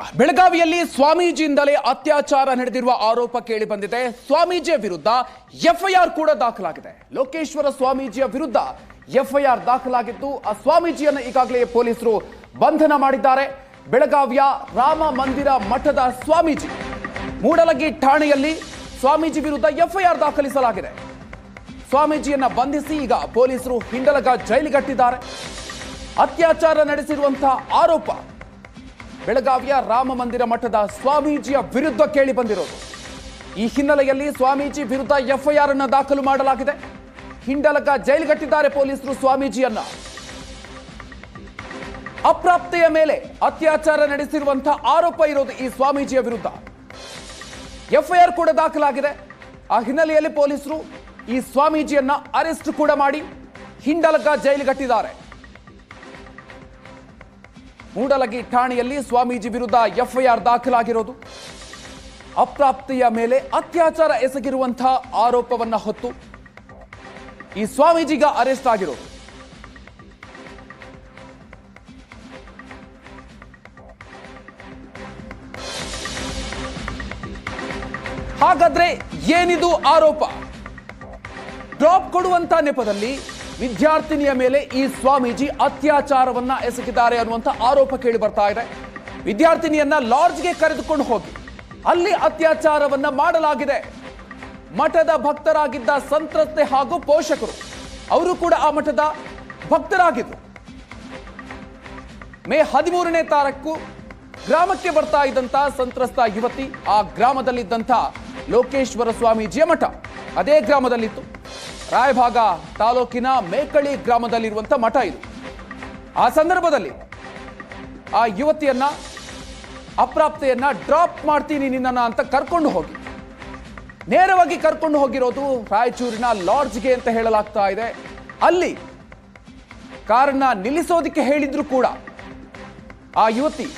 ಬೆಳಗಾವಿಯಲ್ಲಿ ಸ್ವಾಮೀಜಿಯಿಂದಲೇ ಅತ್ಯಾಚಾರ ನಡೆದಿರುವ ಆರೋಪ ಕೇಳಿ ಬಂದಿದೆ. ಸ್ವಾಮೀಜಿಯ ವಿರುದ್ಧ ಎಫ್ಐಆರ್ ಕೂಡ ದಾಖಲಾಗಿದೆ. ಲೋಕೇಶ್ವರ ಸ್ವಾಮೀಜಿಯ ವಿರುದ್ಧ ಎಫ್ಐಆರ್ ದಾಖಲಾಗಿದ್ದು ಆ ಸ್ವಾಮೀಜಿಯನ್ನು ಈಗಾಗಲೇ ಪೊಲೀಸರು ಬಂಧನ ಮಾಡಿದ್ದಾರೆ. ಬೆಳಗಾವಿಯ ರಾಮ ಮಂದಿರ ಮಠದ ಸ್ವಾಮೀಜಿ ಮೂಡಲಗಿ ಠಾಣೆಯಲ್ಲಿ ಸ್ವಾಮೀಜಿ ವಿರುದ್ಧ ಎಫ್ಐಆರ್ ದಾಖಲಿಸಲಾಗಿದೆ. ಸ್ವಾಮೀಜಿಯನ್ನ ಬಂಧಿಸಿ ಈಗ ಪೊಲೀಸರು ಹಿಂಡಲಗ ಜೈಲಿಗಟ್ಟಿದ್ದಾರೆ. ಅತ್ಯಾಚಾರ ನಡೆಸಿರುವಂತಹ ಆರೋಪ ಬೆಳಗಾವಿಯ ರಾಮ ಮಂದಿರ ಮಠದ ಸ್ವಾಮೀಜಿಯ ವಿರುದ್ಧ ಕೇಳಿ ಬಂದಿರೋದು. ಈ ಹಿನ್ನೆಲೆಯಲ್ಲಿ ಸ್ವಾಮೀಜಿ ವಿರುದ್ಧ ಎಫ್ಐಆರ್ ಅನ್ನು ದಾಖಲು ಮಾಡಲಾಗಿದೆ. ಹಿಂಡಲಗ ಜೈಲಿಗಟ್ಟಿದ್ದಾರೆ ಪೊಲೀಸರು ಸ್ವಾಮೀಜಿಯನ್ನ. ಅಪ್ರಾಪ್ತೆಯ ಮೇಲೆ ಅತ್ಯಾಚಾರ ನಡೆಸಿರುವಂತಹ ಆರೋಪ ಇರೋದು ಈ ಸ್ವಾಮೀಜಿಯ ವಿರುದ್ಧ. ಎಫ್ಐಆರ್ ಕೂಡ ದಾಖಲಾಗಿದೆ. ಆ ಹಿನ್ನೆಲೆಯಲ್ಲಿ ಪೊಲೀಸರು ಈ ಸ್ವಾಮೀಜಿಯನ್ನ ಅರೆಸ್ಟ್ ಕೂಡ ಮಾಡಿ ಹಿಂಡಲಗ ಜೈಲಿಗಟ್ಟಿದ್ದಾರೆ. ಮೂಡಲಗಿ ಠಾಣೆಯಲ್ಲಿ ಸ್ವಾಮೀಜಿ ವಿರುದ್ಧ ಎಫ್ಐಆರ್ ದಾಖಲಾಗಿರೋದು ಅಪ್ರಾಪ್ತಿಯ ಮೇಲೆ ಅತ್ಯಾಚಾರ ಎಸಗಿರುವಂತಹ ಆರೋಪವನ್ನ ಹೊತ್ತು ಈ ಸ್ವಾಮೀಜಿಗ ಅರೆಸ್ಟ್ ಆಗಿರೋದು. ಹಾಗಾದ್ರೆ ಏನಿದು ಆರೋಪ? ಡ್ರಾಪ್ ಕೊಡುವಂತ ನೆಪದಲ್ಲಿ ವಿದ್ಯಾರ್ಥಿನಿಯ ಮೇಲೆ ಈ ಸ್ವಾಮೀಜಿ ಅತ್ಯಾಚಾರವನ್ನ ಎಸಗಿದ್ದಾರೆ ಅನ್ನುವಂಥ ಆರೋಪ ಕೇಳಿ ಬರ್ತಾ ಇದೆ. ವಿದ್ಯಾರ್ಥಿನಿಯನ್ನ ಲಾಡ್ಜ್ಗೆ ಕರೆದುಕೊಂಡು ಹೋಗಿ ಅಲ್ಲಿ ಅತ್ಯಾಚಾರವನ್ನ ಮಾಡಲಾಗಿದೆ. ಮಠದ ಭಕ್ತರಾಗಿದ್ದ ಸಂತ್ರಸ್ತೆ ಹಾಗೂ ಪೋಷಕರು ಅವರು ಕೂಡ ಆ ಮಠದ ಭಕ್ತರಾಗಿದ್ರು. ಮೇ 13ನೇ ತಾರೀಕು ಗ್ರಾಮಕ್ಕೆ ಬರ್ತಾ ಇದ್ದಂತ ಸಂತ್ರಸ್ತ ಯುವತಿ ಆ ಗ್ರಾಮದಲ್ಲಿದ್ದಂಥ ಲೋಕೇಶ್ವರ ಸ್ವಾಮೀಜಿಯ ಮಠ ಅದೇ ಗ್ರಾಮದಲ್ಲಿತ್ತು. ರಾಯಭಾಗ ತಾಲೂಕಿನ ಮೇಕಳಿ ಗ್ರಾಮದಲ್ಲಿರುವಂಥ ಮಠ ಇದು. ಆ ಸಂದರ್ಭದಲ್ಲಿ ಆ ಯುವತಿಯನ್ನ ಅಪ್ರಾಪ್ತೆಯನ್ನ ಡ್ರಾಪ್ ಮಾಡ್ತೀನಿ ನಿನ್ನನ್ನ ಅಂತ ಕರ್ಕೊಂಡು ಹೋಗಿ ನೇರವಾಗಿ ಕರ್ಕೊಂಡು ಹೋಗಿರೋದು ರಾಯಚೂರಿನ ಲಾಡ್ಜ್ಗೆ ಅಂತ ಹೇಳಲಾಗ್ತಾ ಇದೆ. ಅಲ್ಲಿ ಕಾರನ್ನ ನಿಲ್ಲಿಸೋದಕ್ಕೆ ಹೇಳಿದ್ರು ಕೂಡ ಆ ಯುವತಿ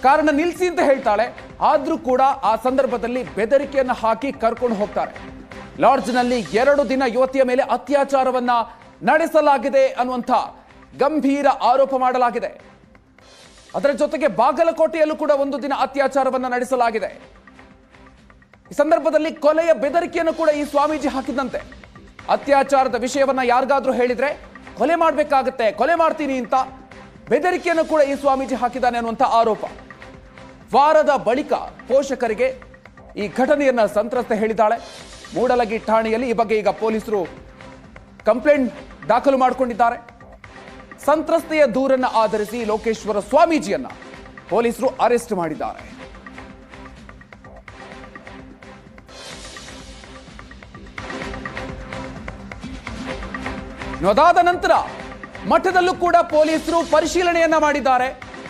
ಕಾರನ್ನ ನಿಲ್ಲಿಸಿ ಅಂತ ಹೇಳ್ತಾಳೆ. ಆದ್ರೂ ಕೂಡ ಆ ಸಂದರ್ಭದಲ್ಲಿ ಬೆದರಿಕೆಯನ್ನು ಹಾಕಿ ಕರ್ಕೊಂಡು ಹೋಗ್ತಾರೆ. ಲಾಡ್ಜ್ನಲ್ಲಿ 2 ದಿನ ಯುವತಿಯ ಮೇಲೆ ಅತ್ಯಾಚಾರವನ್ನ ನಡೆಸಲಾಗಿದೆ ಅನ್ನುವಂಥ ಗಂಭೀರ ಆರೋಪ ಮಾಡಲಾಗಿದೆ. ಅದರ ಜೊತೆಗೆ ಬಾಗಲಕೋಟೆಯಲ್ಲೂ ಕೂಡ 1 ದಿನ ಅತ್ಯಾಚಾರವನ್ನ ನಡೆಸಲಾಗಿದೆ. ಈ ಸಂದರ್ಭದಲ್ಲಿ ಕೊಲೆಯ ಬೆದರಿಕೆಯನ್ನು ಕೂಡ ಈ ಸ್ವಾಮೀಜಿ ಹಾಕಿದಂತೆ. ಅತ್ಯಾಚಾರದ ವಿಷಯವನ್ನ ಯಾರಿಗಾದ್ರೂ ಹೇಳಿದ್ರೆ ಕೊಲೆ ಮಾಡಬೇಕಾಗತ್ತೆ, ಕೊಲೆ ಮಾಡ್ತೀನಿ ಅಂತ ಬೆದರಿಕೆಯನ್ನು ಕೂಡ ಈ ಸ್ವಾಮೀಜಿ ಹಾಕಿದ್ದಾನೆ ಅನ್ನುವಂಥ ಆರೋಪ. ವಾರದ ಬಳಿಕ ಪೋಷಕರಿಗೆ ಈ ಘಟನೆಯನ್ನ ಸಂತ್ರಸ್ತೆ ಹೇಳಿದ್ದಾಳೆ. ಮೂಡಲಗಿ ಠಾಣೆಯಲ್ಲಿ ಈ ಬಗ್ಗೆ ಈಗ ಪೊಲೀಸರು ಕಂಪ್ಲೇಂಟ್ ದಾಖಲು ಮಾಡಿಕೊಂಡಿದ್ದಾರೆ. ಸಂತ್ರಸ್ತೆಯ ದೂರನ್ನು ಆಧರಿಸಿ ಲೋಕೇಶ್ವರ ಸ್ವಾಮೀಜಿಯನ್ನ ಪೊಲೀಸರು ಅರೆಸ್ಟ್ ಮಾಡಿದ್ದಾರೆ. ಅದಾದ ನಂತರ ಮಠದಲ್ಲೂ ಕೂಡ ಪೊಲೀಸರು ಪರಿಶೀಲನೆಯನ್ನ ಮಾಡಿದ್ದಾರೆ.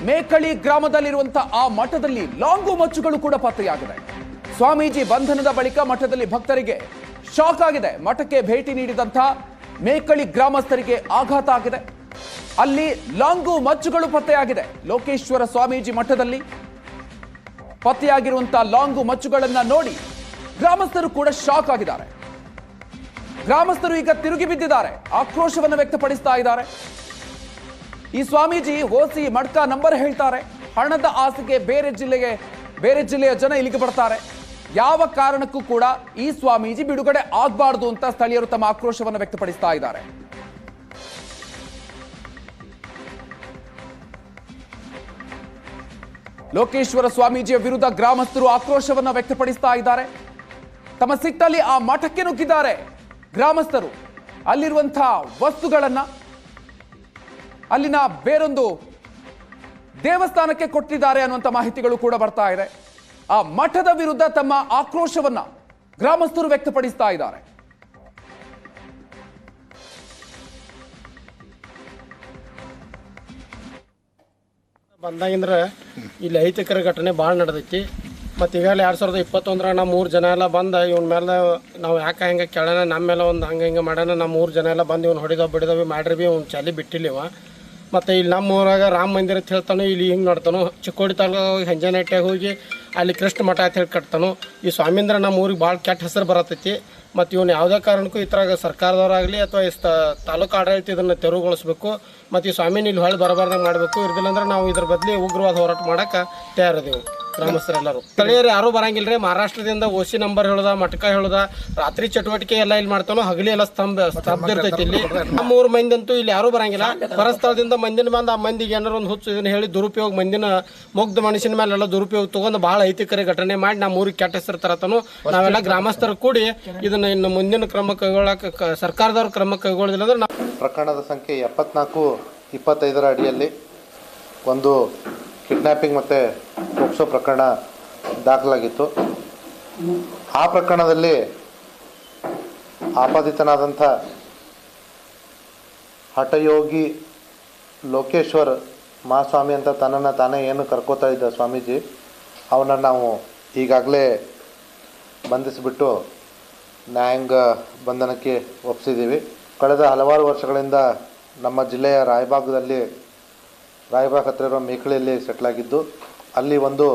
ಮೇಕಳಿ ಗ್ರಾಮದಲ್ಲಿರುವಂತಹ ಆ ಮಠದಲ್ಲಿ ಲಾಂಗು ಮಚ್ಚುಗಳು ಕೂಡ ಪತ್ತೆಯಾಗಿದೆ. ಸ್ವಾಮೀಜಿ ಬಂಧನದ ಬಳಿಕ ಮಠದಲ್ಲಿ ಭಕ್ತರಿಗೆ ಶಾಕ್ ಆಗಿದೆ. ಮಠಕ್ಕೆ ಭೇಟಿ ನೀಡಿದಂಥ ಮೇಕಳಿ ಗ್ರಾಮಸ್ಥರಿಗೆ ಆಘಾತ ಆಗಿದೆ. ಅಲ್ಲಿ ಲಾಂಗು ಮಚ್ಚುಗಳು ಪತ್ತೆಯಾಗಿದೆ. ಲೋಕೇಶ್ವರ ಸ್ವಾಮೀಜಿ ಮಠದಲ್ಲಿ ಪತ್ತೆಯಾಗಿರುವಂತಹ ಲಾಂಗು ಮಚ್ಚುಗಳನ್ನ ನೋಡಿ ಗ್ರಾಮಸ್ಥರು ಕೂಡ ಶಾಕ್ ಆಗಿದ್ದಾರೆ. ಗ್ರಾಮಸ್ಥರು ಈಗ ತಿರುಗಿ ಬಿದ್ದಿದ್ದಾರೆ, ಆಕ್ರೋಶವನ್ನು ವ್ಯಕ್ತಪಡಿಸ್ತಾ ಇದ್ದಾರೆ. ಈ ಸ್ವಾಮೀಜಿ ಓಸಿ ಮಡ್ಕ ನಂಬರ್ ಹೇಳ್ತಾರೆ. ಹಣದ ಆಸೆಗೆ ಬೇರೆ ಜಿಲ್ಲೆಯ ಜನ ಇಲ್ಲಿಗೆ ಬರ್ತಾರೆ. ಯಾವ ಕಾರಣಕ್ಕೂ ಕೂಡ ಈ ಸ್ವಾಮೀಜಿ ಬಿಡುಗಡೆ ಆಗಬಾರದು ಅಂತ ಸ್ಥಳೀಯರು ತಮ್ಮ ಆಕ್ರೋಶವನ್ನು ವ್ಯಕ್ತಪಡಿಸ್ತಾ ಇದ್ದಾರೆ. ಲೋಕೇಶ್ವರ ಸ್ವಾಮೀಜಿಯ ವಿರುದ್ಧ ಗ್ರಾಮಸ್ಥರು ಆಕ್ರೋಶವನ್ನು ವ್ಯಕ್ತಪಡಿಸ್ತಾ ಇದ್ದಾರೆ. ತಮ್ಮ ಸಿಟ್ಟಲ್ಲಿ ಆ ಮಠಕ್ಕೆ ನುಗ್ಗಿದ್ದಾರೆ ಗ್ರಾಮಸ್ಥರು. ಅಲ್ಲಿರುವಂತಹ ವಸ್ತುಗಳನ್ನ ಅಲ್ಲಿನ ಬೇರೊಂದು ದೇವಸ್ಥಾನಕ್ಕೆ ಕೊಟ್ಟಿದ್ದಾರೆ ಅನ್ನುವಂಥ ಮಾಹಿತಿಗಳು ಕೂಡ ಬರ್ತಾ ಇದೆ. ಆ ಮಠದ ವಿರುದ್ಧ ತಮ್ಮ ಆಕ್ರೋಶವನ್ನ ಗ್ರಾಮಸ್ಥರು ವ್ಯಕ್ತಪಡಿಸ್ತಾ ಇದ್ದಾರೆ. ಬಂದಾಗಿಂದ್ರೆ ಇಲ್ಲಿ ಅಹಿತಕರ ಘಟನೆ ಭಾಳ ನಡೆದೈತಿ. ಮತ್ತು ಈಗಾಗಲೇ 2021 ನಾವು 3 ಜನ ಎಲ್ಲ ಬಂದು ಇವನ ಮೇಲೆ ನಾವು ಯಾಕೆ ಹೆಂಗೆ ಕೇಳೋಣ, ನಮ್ಮ ಮೇಲೆ ಒಂದು ಹಂಗೆ ಮಾಡೋಣ. ನಾವು 3 ಜನ ಎಲ್ಲ ಬಂದು ಇವ್ನು ಹೊಡಿದವಿ ಮಾಡ್ರಿ ಭೀ ಅವ್ನು ಚಾಲಿ ಬಿಟ್ಟಿಲ್ಲಿವ. ಮತ್ತು ಇಲ್ಲಿ ನಮ್ಮ ಊರಾಗ ರಾಮ ಮಂದಿರ ಅಂತ ಹೇಳ್ತಾನೋ, ಇಲ್ಲಿ ಹಿಂಗೆ ನೋಡ್ತಾನೋ. ಚಿಕ್ಕೋಡಿ ತಾಲೂಕು ಹೆಂಜನಟ್ಟೆಗೆ ಹೋಗಿ ಅಲ್ಲಿ ಕೃಷ್ಣ ಮಠ ಅಂತ ಹೇಳಿ ಕಟ್ತಾನೋ. ಈ ಸ್ವಾಮೀಂದ್ರ ನಮ್ಮ ಊರಿಗೆ ಭಾಳ ಕೆಟ್ಟ ಹೆಸರು ಬರತೈತಿ. ಮತ್ತು ಇವನು ಯಾವುದೇ ಕಾರಣಕ್ಕೂ ಈ ಥರ ಸರ್ಕಾರದವರಾಗಲಿ ಅಥವಾ ತಾಲೂಕು ಆಡಳಿತ ಇದನ್ನು ತೆರವುಗೊಳಿಸ್ಬೇಕು ಮತ್ತು ಈ ಸ್ವಾಮಿನ ಇಲ್ಲಿ ಹೊಳೆ ಬರಬಾರ್ದಂಗೆ ಮಾಡಬೇಕು. ಇರ್ದಿಲ್ಲಂದ್ರೆ ನಾವು ಇದ್ರ ಬದಲಿ ಉಗ್ರವಾದ ಹೋರಾಟ ಮಾಡೋಕೆ ತಯಾರಿದೆವು ಗ್ರಾಮಸ್ಥರೆಲ್ಲರೂ. ಸ್ಥಳೀಯರು ಯಾರೂ ಬರಂಗಿಲ್ಲ ರೀ. ಮಹಾರಾಷ್ಟ್ರದಿಂದ ಓಸಿ ನಂಬರ್ ಹೇಳೋದ, ಮಟಕ ಹೇಳೋದ, ರಾತ್ರಿ ಚಟುವಟಿಕೆ ಎಲ್ಲ ಇಲ್ಲಿ ಮಾಡ್ತಾನೋ, ಹಗಲಿ ಎಲ್ಲ ಸ್ತಬ್ಧ ಇರ್ತೈತಿ. ಇಲ್ಲಿ ನಮ್ಮ 3 ಮಂದಿ ಅಂತೂ ಇಲ್ಲಿ ಯಾರೂ ಬರಂಗಿಲ್ಲ. ಪರಸ್ಥಳದಿಂದ ಮಂದಿನ ಬಂದು ಆ ಮಂದಿಗೆ ಏನಾರು ಒಂದು ಹುಚ್ಚು ಇದನ್ನು ಹೇಳಿ ದುರುಪಯೋಗ, ಮಂದಿನ ಮುಗ್ಧ ಮನುಷ್ಯನ ಮೇಲೆಲ್ಲ ದುರುಪಯೋಗ ತೊಗೊಂಡು ಭಾಳ ಅಹಿತಕರ ಘಟನೆ ಮಾಡಿ ನಮ್ಮ ಊರಿಗೆ ಕೆಟ್ಟ ಹೆಸರು ತರತನು. ನಾವೆಲ್ಲ ಗ್ರಾಮಸ್ಥರು ಕೂಡಿ ಇದನ್ನು ಇನ್ನು ಮುಂದಿನ ಕ್ರಮ ಕೈಗೊಳ್ಳಕ್ಕೆ ಸರ್ಕಾರದವ್ರ ಕ್ರಮ ಕೈಗೊಳ್ಳೋದಿಲ್ಲ ಅಂದ್ರೆ ನಾವು. ಪ್ರಕರಣದ ಸಂಖ್ಯೆ 74-25 ಅಡಿಯಲ್ಲಿ ಒಂದು ಕಿಡ್ನ್ಯಾಪಿಂಗ್ ಮತ್ತು ಪೋಕ್ಸೋ ಪ್ರಕರಣ ದಾಖಲಾಗಿತ್ತು. ಆ ಪ್ರಕರಣದಲ್ಲಿ ಆಪಾದಿತನಾದಂಥ ಹಠಯೋಗಿ ಲೋಕೇಶ್ವರ್ ಮಹಾಸ್ವಾಮಿ ಅಂತ ತನ್ನನ್ನು ತಾನೇ ಏನು ಕರ್ಕೋತಾ ಇದ್ದ ಸ್ವಾಮೀಜಿ, ಅವನನ್ನು ನಾವು ಈಗಾಗಲೇ ಬಂಧಿಸಿಬಿಟ್ಟು ನ್ಯಾಯಾಂಗ ಬಂಧನಕ್ಕೆ ಒಪ್ಪಿಸಿದ್ದೀವಿ. ಕಳೆದ ಹಲವಾರು ವರ್ಷಗಳಿಂದ ನಮ್ಮ ಜಿಲ್ಲೆಯ ರಾಯಬಾಗ್ ಹತ್ತಿರ ಇರೋ ಮೇಕಳಿಯಲ್ಲಿ ಸೆಟ್ಲಾಗಿದ್ದು, ಅಲ್ಲಿ ಒಂದು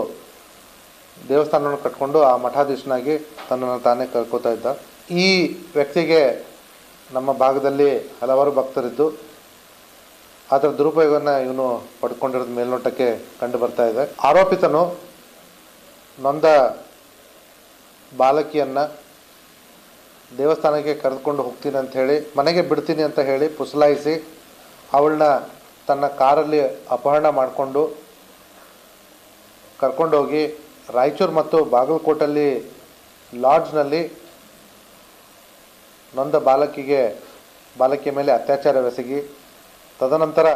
ದೇವಸ್ಥಾನವನ್ನು ಕಟ್ಕೊಂಡು ಆ ಮಠಾಧೀಶನಾಗಿ ತನ್ನನ್ನು ತಾನೇ ಕರ್ಕೋತಾ ಇದ್ದ. ಈ ವ್ಯಕ್ತಿಗೆ ನಮ್ಮ ಭಾಗದಲ್ಲಿ ಹಲವಾರು ಭಕ್ತರಿದ್ದು ಅದರ ದುರುಪಯೋಗವನ್ನು ಇವನು ಪಡ್ಕೊಂಡಿರೋದು ಮೇಲ್ನೋಟಕ್ಕೆ ಕಂಡು ಬರ್ತಾ ಇದೆ. ಆರೋಪಿತನು ನೊಂದ ಬಾಲಕಿಯನ್ನು ದೇವಸ್ಥಾನಕ್ಕೆ ಕರೆದುಕೊಂಡು ಹೋಗ್ತೀನಿ ಅಂತ ಹೇಳಿ, ಮನೆಗೆ ಬಿಡ್ತೀನಿ ಅಂತ ಹೇಳಿ ಪುಸಲಾಯಿಸಿ ಅವಳನ್ನ ತನ್ನ ಕಾರಲ್ಲಿ ಅಪಹರಣ ಮಾಡಿಕೊಂಡು ಕರ್ಕೊಂಡೋಗಿ ರಾಯಚೂರು ಮತ್ತು ಬಾಗಲಕೋಟಲ್ಲಿ ಲಾಡ್ಜ್ನಲ್ಲಿ ನೊಂದ ಬಾಲಕಿಯ ಮೇಲೆ ಅತ್ಯಾಚಾರವೆಸಗಿ ತದನಂತರ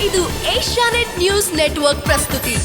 ಇದು ಏಷ್ಯಾನೆಟ್ ನ್ಯೂಸ್ ನೆಟ್ವರ್ಕ್ ಪ್ರಸ್ತುತಿ.